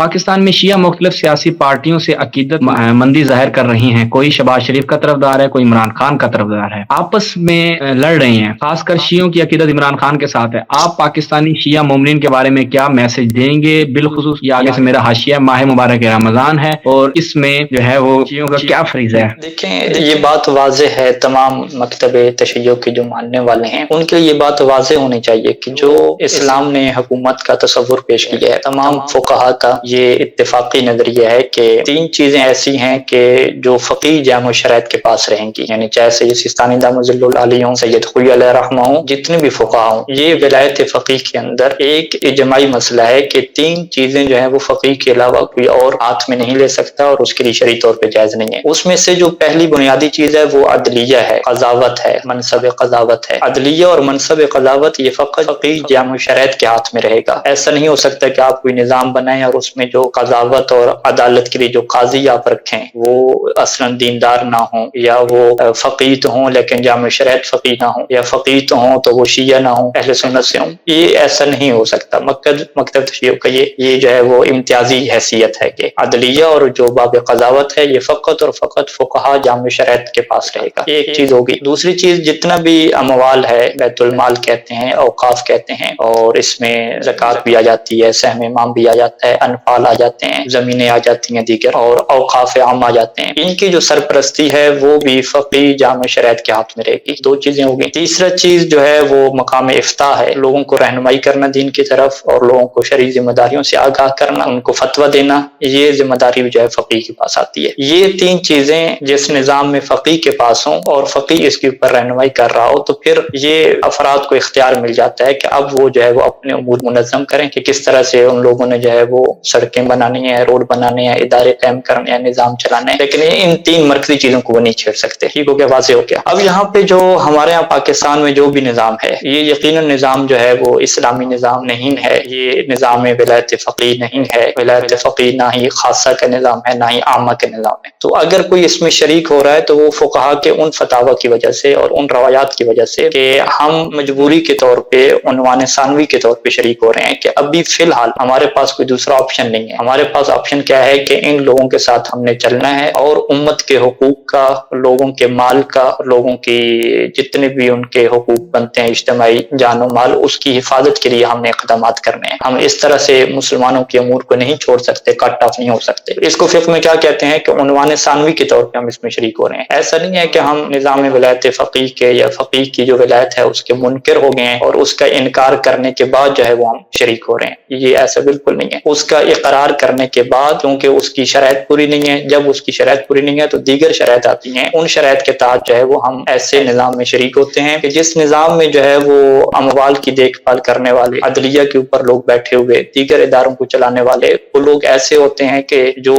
پاکستان میں شیعہ مختلف سیاسی پارٹیوں سے عقیدت مندی ظاہر کر رہی ہیں، کوئی شہباز شریف کا طرفدار ہے، کوئی عمران خان کا طرفدار ہے، آپس میں لڑ رہی ہیں۔ خاص کر شیعوں کی عقیدت عمران خان کے ساتھ ہے۔ آپ پاکستانی شیعہ مومنین کے بارے میں کیا میسج دیں گے؟ بالخصوص یہ آگے سے میرا حاشیہ ماہ مبارک رمضان ہے اور اس میں جو ہے وہ شیعوں کا کیا فریضہ ہے؟ دیکھیں، یہ بات واضح ہے، تمام مکتب تشیع کے جو ماننے والے ہیں ان کے یہ بات واضح ہونی چاہیے کہ جو اسلام نے حکومت کا تصور پیش کیا ہے، تمام فقہا کا یہ اتفاقی نظریہ ہے کہ تین چیزیں ایسی ہیں کہ جو فقیہ جامع شرائط کے پاس رہیں گی، یعنی چاہے سید سیستانی دامت ظل العالی ہوں، سید خوئی علیہ رحمہ ہوں، جتنے بھی فقہا ہوں، یہ ولایت فقیہ کے اندر ایک اجماعی مسئلہ ہے کہ تین چیزیں جو ہیں وہ فقیہ کے علاوہ کوئی اور ہاتھ میں نہیں لے سکتا اور اس کے لیے شرعی طور پہ جائز نہیں ہے۔ اس میں سے جو پہلی بنیادی چیز ہے وہ عدلیہ ہے، قضاوت ہے، منصب قضاوت ہے۔ عدلیہ اور منصب قضاوت یہ فقط فقیہ جامع شرائط کے ہاتھ میں رہے گا۔ ایسا نہیں ہو سکتا کہ آپ کوئی نظام بنائیں اور اس میں جو قضاوت اور عدالت کے لیے جو قاضی آپ رکھیں وہ اصلا دیندار نہ ہوں، یا وہ فقیہ تو ہوں لیکن جامع شرائط فقیہ نہ ہوں، یا فقیہ تو ہوں تو وہ شیعہ نہ ہوں، اہل سنت سے ہوں۔ یہ ایسا نہیں ہو سکتا۔ مکتب تشیع کا یہ جو ہے وہ امتیازی حیثیت ہے کہ عدلیہ اور جو باب قضاوت ہے یہ فقط اور فقط فقہا جامع شرائط کے پاس رہے گا۔ یہ ایک چیز ہوگی۔ دوسری چیز، جتنا بھی اموال ہے، بیت المال کہتے ہیں، اوقاف کہتے ہیں، اور اس میں زکوٰۃ بھی آ جاتی ہے، سہم امام بھی آ جاتا ہے، انفال آ جاتے ہیں، زمینیں آ جاتی ہیں دیگر، اور اوقاف عام آ جاتے ہیں، ان کی جو سرپرستی ہے وہ بھی فقیہ جامع شرائط کے ہاتھ میں رہے گی۔ دو چیزیں ہوگی۔ تیسرا چیز جو ہے وہ مقام افتاء ہے، لوگوں کو رہنمائی کرنا دین کی طرف اور لوگوں کو شرعی ذمہ داریوں سے آگاہ کرنا، ان کو فتویٰ دینا، یہ ذمہ داری جو ہے فقیہ کے پاس آتی ہے۔ یہ تین چیزیں جس نظام میں فقیہ کے پاس ہوں اور فقیہ اس کے اوپر رہنمائی کر رہا ہو تو پھر یہ افراد کو اختیار مل جاتا ہے کہ اب وہ جو ہے وہ اپنے امور منظم کریں کہ کس طرح سے ان لوگوں نے جو ہے وہ سڑکیں بنانی ہیں، روڈ بنانے ہیں، ادارے قائم کرنے ہیں، نظام چلانے ہیں، لیکن ان تین مرکزی چیزوں کو وہ نہیں چھیڑ سکتے۔ ٹھیک ہو گیا، واضح ہو گیا۔ اب یہاں پہ جو ہمارے یہاں پاکستان میں جو بھی نظام ہے، یہ یقیناً نظام جو ہے وہ اسلامی نظام نہیں ہے، یہ نظام ولایت فقیہ نہیں ہے، ولایت فقیہ نہ ہی خاصہ کا نظام ہے نہ ہی عامہ کا نظام ہے۔ تو اگر کوئی اس میں شریک ہو رہا ہے تو وہ فقہا کے ان فتاوی کی وجہ سے اور ان روایات کی وجہ سے کہ ہم مجبوری کے طور پہ عنوان ثانوی کے طور پہ شریک ہو رہے ہیں کہ ابھی فی الحال ہمارے پاس کوئی دوسرا آپشن نہیں ہے۔ ہمارے پاس آپشن کیا ہے کہ ان لوگوں کے ساتھ ہم نے چلنا ہے اور امت کے حقوق کا، لوگوں کے مال کا، لوگوں کی جتنے بھی ان کے حقوق بنتے ہیں اجتماعی جان و مال، اس کی حفاظت کے لیے ہم نے اقدامات کرنے ہیں۔ ہم اس طرح سے مسلمانوں کے امور کو نہیں چھوڑ سکتے، کٹ آف نہیں ہو سکتے۔ اس کو فقہ میں کیا کہتے ہیں کہ عنوان ثانوی کے طور پہ ہم اس میں شریک ہو رہے ہیں۔ ایسا نہیں ہے کہ ہم نظام ولایت فقیہ کے یا فقیہ کی جو ولایت ہے اس کے منکر ہو گئے ہیں اور اس کا انکار کرنے کے بعد جو ہے وہ ہم شریک ہو رہے ہیں، یہ ایسا بالکل نہیں ہے۔ اس کا اقرار کرنے کے بعد، کیونکہ اس کی شرائط پوری نہیں ہے، جب اس کی شرائط پوری نہیں ہے تو دیگر شرائط آتی ہیں، ان شرائط کے تحت جو ہے وہ ہم ایسے نظام میں شریک ہوتے ہیں کہ جس نظام میں جو ہے وہ اموال کی دیکھ بھال کرنے والے، عدلیہ کے اوپر لوگ بیٹھے ہوئے، دیگر اداروں کو چلانے والے، وہ لوگ ایسے ہوتے ہیں کہ جو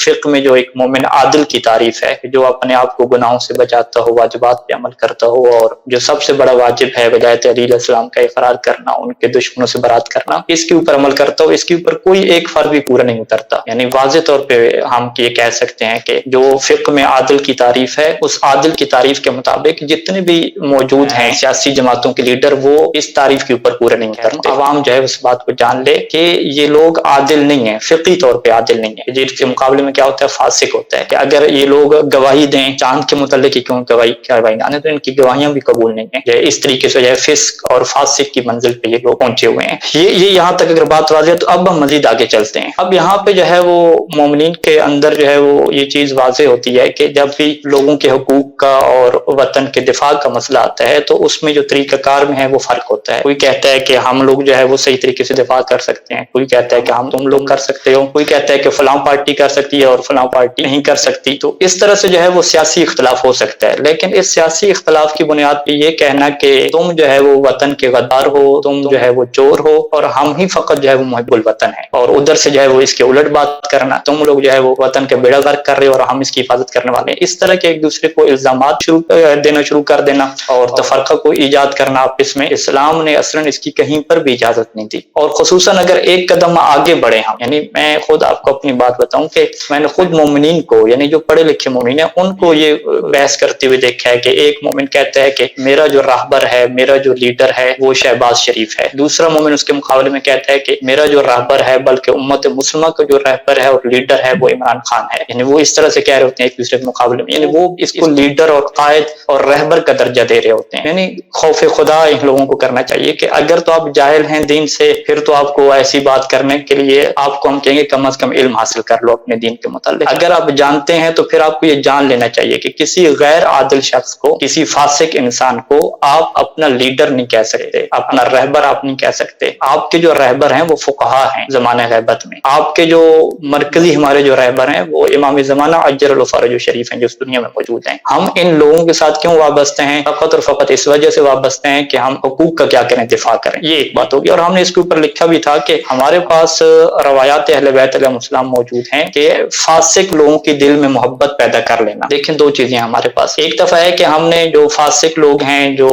فقہ میں جو ایک مومن عادل کی تعریف ہے، جو اپنے آپ کو گناہوں سے بچاتا ہو، واجبات پہ عمل کرتا ہو، اور جو سب سے بڑا واجب ہے ولایت علی علیہ السلام کا اقرار کرنا، ان کے دشمنوں سے برات کرنا، اس کے اوپر عمل کرتا ہو، اس کے اوپر کوئی ایک فرض بھی پورا نہیں اترتا۔ یعنی واضح طور پہ ہم یہ کہہ سکتے ہیں کہ جو فقہ میں عادل کی تعریف ہے، اس عادل کی تعریف کے مطابق جتنے بھی موجود ہیں سیاسی جماعتوں کے لیڈر، وہ اس تعریف کے اوپر پورا نہیں اترتے۔ عوام جو ہے اس بات کو جان لے کہ یہ لوگ عادل نہیں ہیں، فقہی طور پہ عادل نہیں ہیں۔ جس کے مقابلے میں کیا ہوتا ہے، فاسق ہوتا ہے کہ اگر یہ لوگ گواہی دیں چاند کے متعلق، کیوں گواہی نہ تو ان کی گواہیاں بھی قبول نہیں ہیں۔ اس طریقے سے جو ہے فسق اور فاسق کی منزل پہ یہ لوگ پہنچے ہوئے ہیں۔ یہ یہاں تک اگر بات واضح ہے تو اب ہم مزید آگے چلتے ہیں۔ اب یہاں پہ جو ہے وہ مومنین کے اندر جو ہے وہ یہ چیز واضح ہوتی ہے کہ جب بھی لوگوں کے حقوق کا اور وطن کے دفاع کا مسئلہ آتا ہے تو اس میں جو طریقہ کار میں ہے وہ فرق ہوتا ہے۔ کوئی کہتا ہے کہ ہم لوگ جو ہے وہ صحیح طریقے سے دفاع کر سکتے ہیں، کوئی کہتا ہے کہ ہم تم لوگ کر سکتے ہو، کوئی کہتا ہے کہ فلاں پارٹی کر سکتی ہے اور فلاں پارٹی نہیں کر سکتی۔ تو اس طرح سے جو ہے وہ سیاسی اختلاف ہو سکتا ہے، لیکن اس سیاسی اختلاف کی بنیاد پہ یہ کہنا کہ تم جو ہے وہ وطن کے غدار ہو، تم جو ہے وہ چور ہو اور ہم ہی فقط جو ہے وہ محب الوطن ہے، اور ادھر سے جو ہے وہ اس کے الٹ بات کرنا، تم لوگ جو ہے وہ وطن کے بیڑا غرق کر رہے ہو اور ہم اس کی حفاظت کرنے والے ہیں، اس طرح کے ایک دوسرے کو الزامات دینا شروع کر دینا اور تفرقہ کو ایجاد کرنا آپس میں، اسلام نے اصلاً اس کی کہیں پر بھی اجازت نہیں دی۔ اور خصوصاً اگر ایک قدم آگے بڑھے ہم، یعنی میں خود آپ کو اپنی بات بتاؤں کہ میں نے خود مومنین کو، یعنی جو پڑھے لکھے مومنین ہیں، ان کو یہ بحث کرتے ہوئے دیکھا ہے کہ ایک مومن کہتا ہے کہ میرا جو راہبر ہے، میرا جو لیڈر ہے وہ شہباز شریف ہے، دوسرا مومن اس کے مقابلے میں کہتا ہے کہ میرا جو راہبر ہے بلکہ उम्मत मुस्लिमा का जो रहबर है और लीडर है वो इमरान खान है। यानी वो इस तरह से कह रहे होते हैं एक दूसरे के मुकाबले में, यानी वो इसको लीडर और कायद और रहबर का दर्जा दे रहे होते हैं। यानी खौफ खुदा इन लोगों को करना चाहिए कि अगर तो आप जाहिल हैं दीन से, फिर तो आपको ऐसी बात करने के लिए आपको हम कहेंगे कम से कम इल्म हासिल कर लो अपने दीन के मुतालिक। अगर आप जानते हैं तो फिर आपको ये जान लेना चाहिए कि किसी गैर आदिल शख्स को, किसी फासिक इंसान को आप अपना लीडर नहीं कह सकते, अपना रहबर आप नहीं कह सकते। आपके जो रहबर हैं वो फुकहा हैं ज़माने गैबत में। आपके जो मरकजी हमारे जो रहबर हैं वो इमाम ज़माना अज्जल फरज शरीफ हैं जो इस दुनिया में मौजूद हैं। हम इन लोगों के साथ क्यों वाबस्ते हैं? फ़कत और फ़कत इस वजह से वाबस्ते हैं कि हम हुकूक का क्या करें, दिफा करें। ये एक बात होगी। और हमने इसके ऊपर लिखा भी था कि हमारे पास रवायात अहले बैत अलैहिमुस्सलाम मौजूद हैं कि फासिक लोगों के दिल में मोहब्बत पैदा कर लेना। देखें, दो चीजें हमारे पास। एक दफा है कि हमने जो फासिक लोग हैं, जो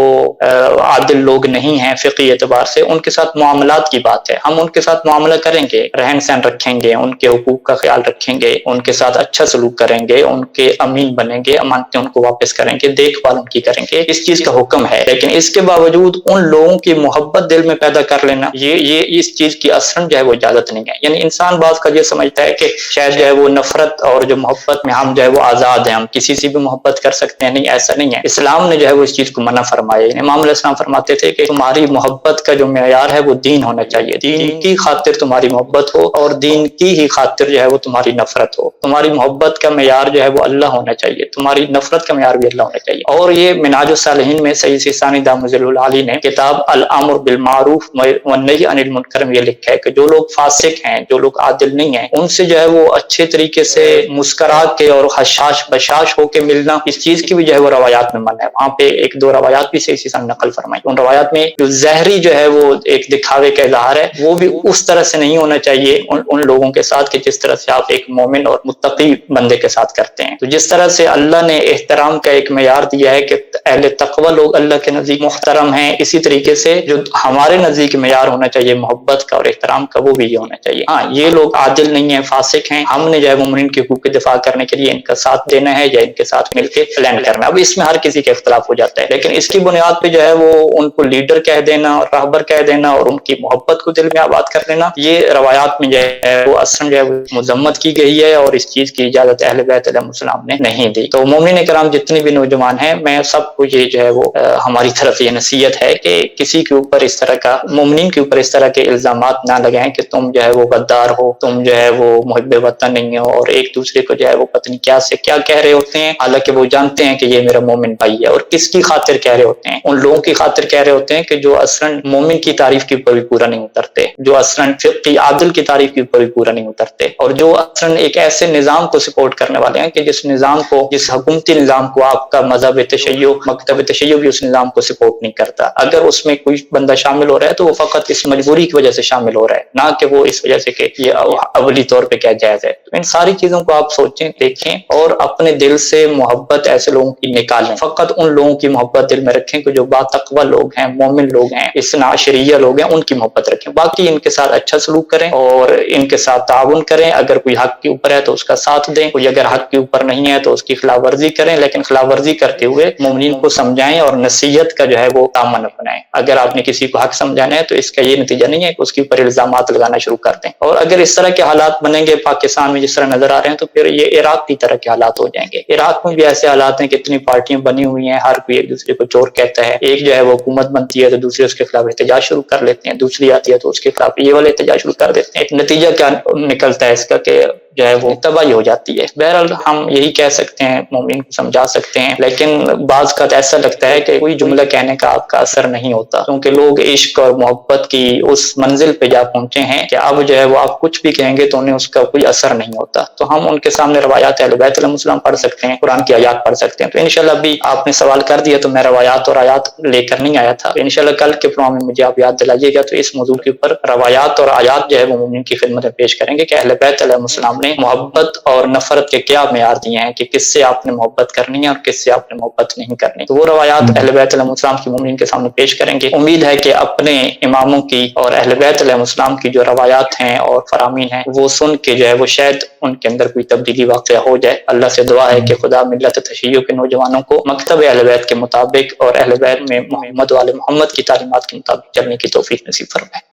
आदिल लोग नहीं हैं फ़िक़ही एतबार से, उनके साथ मुआमलात की बात है। हम उनके साथ मुआमला करेंगे, रहन सहन रखेंगे, उनके हुकूक का ख्याल रखेंगे, उनके साथ अच्छा सलूक करेंगे, उनके अमीन बनेंगे, अमानतें उनको वापस करेंगे, देखभाल उनकी करेंगे। इस चीज का हुक्म है। लेकिन इसके बावजूद उन लोगों की मोहब्बत दिल में पैदा कर लेना, ये इस चीज की असरन जो है वो इजाजत नहीं है। यानी इंसान बात का ये समझता है कि शायद जो है वो नफरत और जो मोहब्बत में हम जो है वो आजाद हैं, हम किसी से भी मोहब्बत कर सकते हैं। नहीं, ऐसा नहीं है। इस्लाम ने जो है वो इस चीज को मना फरमाया। इमाम अलैहिस्सलाम फरमाते थे कि तुम्हारी मोहब्बत का जो मेयार है वो दीन होना चाहिए। दीन की खातिर तुम्हारी मोहब्बत हो और दीन की ही खातिर जो है वो तुम्हारी नफरत हो। तुम्हारी मोहब्बत का मेयार जो है वो अल्लाह होना चाहिए, तुम्हारी नफरत का मेयार भी अल्लाह होना चाहिए। और ये मिनाजुस सालिहीन में सैयद सिस्तानी दामुज़िल्लुल आली ने किताब अल अम्र बिल मारूफ व नही अनिल मुनकर में ये लिखा है कि जो लोग फासिक हैं, जो लोग आदिल नहीं हैं, उनसे जो है वो अच्छे तरीके से मुस्करा के और हशाश बशाश होके मिलना, इस चीज की भी जो है वो रवायात में मन है। वहाँ पे एक दो रवायात भी सही नकल फरमाई। उन रवायात में जो जहरी जो है वो एक दिखावे का इजहार है, वो भी उस तरह से नहीं होना चाहिए उन लोगों के साथ कि जिस तरह से आप एक मोमिन और मुत्तकी बंदे के साथ करते हैं। तो जिस तरह से अल्लाह ने एहतराम का एक मेयार दिया है कि अहले तक़वा लोग अल्लाह के नज़दीक मुहतरम हैं, इसी तरीके से जो हमारे नज़दीक मेयार होना चाहिए मोहब्बत का और एहतराम का, वो भी ये होना चाहिए। हाँ, ये लोग आदिल नहीं है, फासिक हैं, हमने जो है मुमिन के हुकूक के दिफा करने के लिए इनका साथ देना है या इनके साथ मिलकर प्लान करना। अब इसमें हर किसी का इख्तलाफ हो जाता है, लेकिन इसकी बुनियाद पे जो है वो उनको लीडर कह देना और रहबर कह देना और उनकी मोहब्बत को दिल में आबाद कर लेना, ये रवायात में जो है वो असलन जो है वो मुजम्मत की गई है और इस चीज की इजाजत अहले बैत अलैहिमुस्सलाम ने नहीं दी। तो मोमिन कराम जितने भी नौजवान हैं, मैं सबको ये जो है वो हमारी तरफ ये नसीहत है कि किसी के ऊपर इस तरह का, मोमिन के ऊपर इस तरह के इल्जामात ना लगाएं कि तुम जो है वो गद्दार हो, तुम जो है वो मुहिब्बे वतन नहीं हो, और एक दूसरे को जो है वो पत्नी क्या से क्या कह रहे होते हैं, हालांकि वो जानते हैं कि ये मेरा मोमिन भाई है। और किसकी खातिर कह रहे होते हैं? उन लोगों की खातिर कह रहे होते हैं कि जो असलन मोमिन की तारीफ के ऊपर भी पूरा नहीं उतरते, जो असलन फिक़ही आदिल की तारीफ के ऊपर भी पूरा नहीं उतरते, और जो असलन एक ऐसे निजाम को सपोर्ट करने वाले हैं कि जिस निजाम को, जिस हुकूमती निजाम को आपका मजहब तशय्यो, मकतब तशय्यो भी उस निजाम को सपोर्ट नहीं करता। अगर उसमें कोई बंदा शामिल हो रहा है तो वो फकत इस मजबूरी की वजह से शामिल हो रहा है, ना कि वो इस वजह से कि ये अवली तौर पे क्या जायज है। तो इन सारी चीजों को आप सोचें, देखें और अपने दिल से मोहब्बत ऐसे लोगों की निकालें। फकत उन लोगों की मोहब्बत दिल में रखें कि जो बातक़वा लोग हैं, मोमिन लोग हैं, इस्ना अशरिया लोग हैं, उनकी मोहब्बत रखें। बाकी इनके साथ अच्छा सलूक करें और इनके साथ ताउन करें। अगर कोई हक के ऊपर है तो उसका साथ दें, कोई अगर हक के ऊपर नहीं है तो उसकी खिलाफ वर्जी करें, लेकिन खिलाफ वर्जी करते हुए मोमिनीन को समझाएं और नसीहत का जो है वो दामन अपनाएं। अगर आपने किसी को हक समझाना है तो इसका ये नतीजा नहीं है कि उसके ऊपर इल्जामात लगाना शुरू कर दें। और अगर इस तरह के हालात बनेंगे पाकिस्तान में जिस तरह नजर आ रहे हैं, तो फिर ये इराक की तरह के हालात हो जाएंगे। इराक में भी ऐसे हालात हैं, कितनी पार्टियां बनी हुई हैं, हर कोई एक दूसरे को चोर कहता है। एक जो है वो हुकूमत बनती है तो दूसरे उसके खिलाफ एहतजाज शुरू कर लेते हैं, दूसरी आती है तो उसके खिलाफ ये वाले एहतजाज शुरू कर देते हैं। नतीजा क्या निकलता है इसका कि जो है वो तबाही हो जाती है। बहरहाल हम यही कह सकते हैं, मोमिन को समझा सकते हैं, लेकिन बाज़ का ऐसा लगता है कि कोई जुमला कहने का आपका असर नहीं होता, क्योंकि लोग इश्क और मोहब्बत की उस मंजिल पे जा पहुंचे हैं कि अब जो है वो आप कुछ भी कहेंगे तो उन्हें उसका कोई असर नहीं होता। तो हम उनके सामने रवायात अहले बैत अलैहिमुस्सलाम पढ़ सकते हैं, कुरान की आयात पढ़ सकते हैं। तो इंशाल्लाह अभी आपने सवाल कर दिया तो मैं रवायात और आयात लेकर नहीं आया था। इंशाल्लाह कल के प्रोग्राम में मुझे आप याद दिलाइएगा तो इस मौजूद के ऊपर रवायात और आयात जो है वो मोमिन की खिदमत में पेश करेंगे कि अहले बैत अलैहिमुस्सलाम ने मोहब्बत और नफरत के क्या मेयार दिए हैं कि किससे आपने मोहब्बत करनी है और किससे आपने मोहब्बत नहीं करनी। तो वो रवायात अहले बैत अलैहिमुस्सलाम की मोमिन के सामने पेश करेंगे। उम्मीद है कि अपने इमामों की और अहले बैत अलैहिमुस्सलाम की जो रवायात हैं और फरामीन हैं वो सुन के जो है वो शायद उनके अंदर कोई तब्दीली वाक़या हो जाए। अल्लाह से दुआ है कि खुदा मिल्लत तशय्यो के नौजवानों को मकतब अहले बैत के मुताबिक और अहले बैत में मोहम्मद वाले मोहम्मद की तालीमात के मुताबिक चलने की तौफीक नसीब फरमाए।